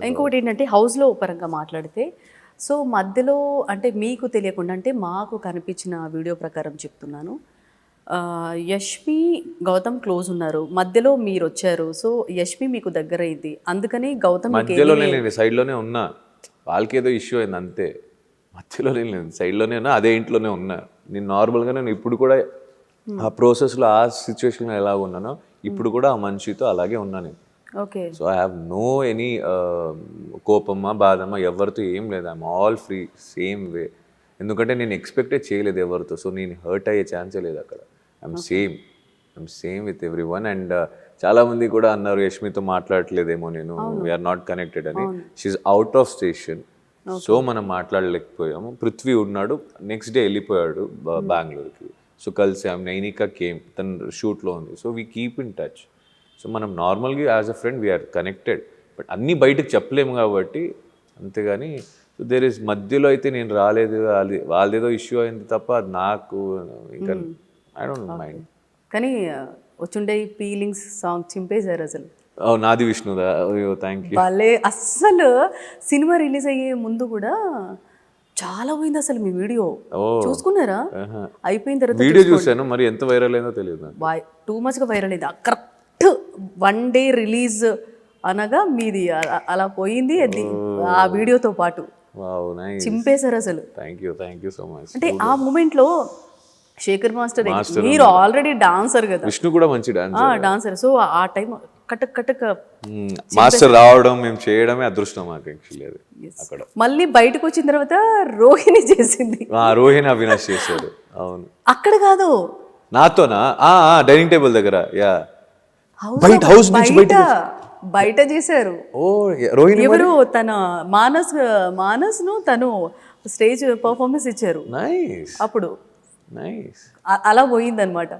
ఇంకొకటి ఏంటంటే హౌస్లో పరంగా మాట్లాడితే సో మధ్యలో అంటే మీకు తెలియకుండా అంటే మాకు కనిపించిన వీడియో ప్రకారం చెప్తున్నాను యష్మి గౌతమ్ క్లోజ్ ఉన్నారు మధ్యలో మీరు వచ్చారు సో యష్మి మీకు దగ్గర అయింది అందుకని గౌతమ్ మధ్యలోనే నేను సైడ్లోనే ఉన్నా, వాళ్ళకి ఏదో ఇష్యూ అయింది అంతే. మధ్యలోనే లేదు, సైడ్లోనే ఉన్నా, అదే ఇంట్లోనే ఉన్నా. నేను నార్మల్గా నేను ఇప్పుడు కూడా ఆ ప్రాసెస్లో ఆ సిచ్యువేషన్లో ఎలా ఉన్నానో ఇప్పుడు కూడా ఆ మనిషితో అలాగే ఉన్నా నేను. Okay so I have no any కోపమా బాధమా ఎవరితో ఏం లేదు, I'm all free same way. ఎందుకంటే నేను ఎక్స్పెక్టే చేయలేదు ఎవరితో, సో నేను హర్ట్ అయ్యే ఛాన్సే లేదు అక్కడ. I'm same with everyone. And చాలామంది కూడా అన్నారు యష్మితో మాట్లాడట్లేదేమో నేను, వీఆర్ నాట్ కనెక్టెడ్ అని. షీఈ్ అవుట్ ఆఫ్ స్టేషన్, సో మనం మాట్లాడలేకపోయాము. పృథ్వీ ఉన్నాడు, నెక్స్ట్ డే వెళ్ళిపోయాడు బెంగళూరుకి. సో కలిసాం, నైనికా కేమ్, తన షూట్లో ఉంది. So we keep in touch. So మనం నార్మల్గా as a friend we are connected, but అన్నీ బయటకు చెప్పలేము కాబట్టి అంతేగాని. సో దేర్ ఇస్ మధ్యలో అయితే నేను రాలేదు, వాళ్ళదేదో ఇష్యూ అయింది తప్ప అది నాకు ఇంకా ఐ డోంట్ మైండ్. కానీ వచ్చుండే ఫీలింగ్స్ సాంగ్ చింపేశారు అసలు. నాది విష్ణుదా, అయ్యో థ్యాంక్ యూ. భలే అస్సలు సినిమా రిలీజ్ అయ్యే ముందు కూడా చాలా పోయింది అసలు మీ వీడియో. చూసుకున్నారా? అయిపోయిన తర్వాత వీడియో చూసాను, మరి ఎంత వైరల్ అయిందో తెలియదు. టూ మచ్గా వైరల్ అయింది. కరెక్ట్ 1 day రిలీజ్ అనగా మీది అలా పోయింది అది ఆ వీడియోతో పాటు. చింపేశారు అసలు. Thank you so much. అంటే ఆ మూమెంట్ లో శేఖర్ మాస్టర్ మీరు ఆల్రెడీ డాన్సర్ కదా, విష్ణు కూడా మంచి డాన్సర్. సో ఆ టైం కటక్ కటక్ మాస్టర్ రావడం మేము చేయడమే అదృష్టం మాకు యాక్చువల్లీ. అది అక్కడ మళ్ళీ బయటకు వచ్చిన తర్వాత రోహిణి చేసింది, రోహిణి అవినాష్ చేశారు. అవును, అక్కడ కాదు నాతోనా, డైనింగ్ టేబుల్ దగ్గర. యా, బయట చేశారు. రోహిణి ఎవరు తన మానస్ ను తను స్టేజ్ పర్ఫార్మెన్స్ ఇచ్చారు. అప్పుడు నైస్ అలా పోయిందనమాట.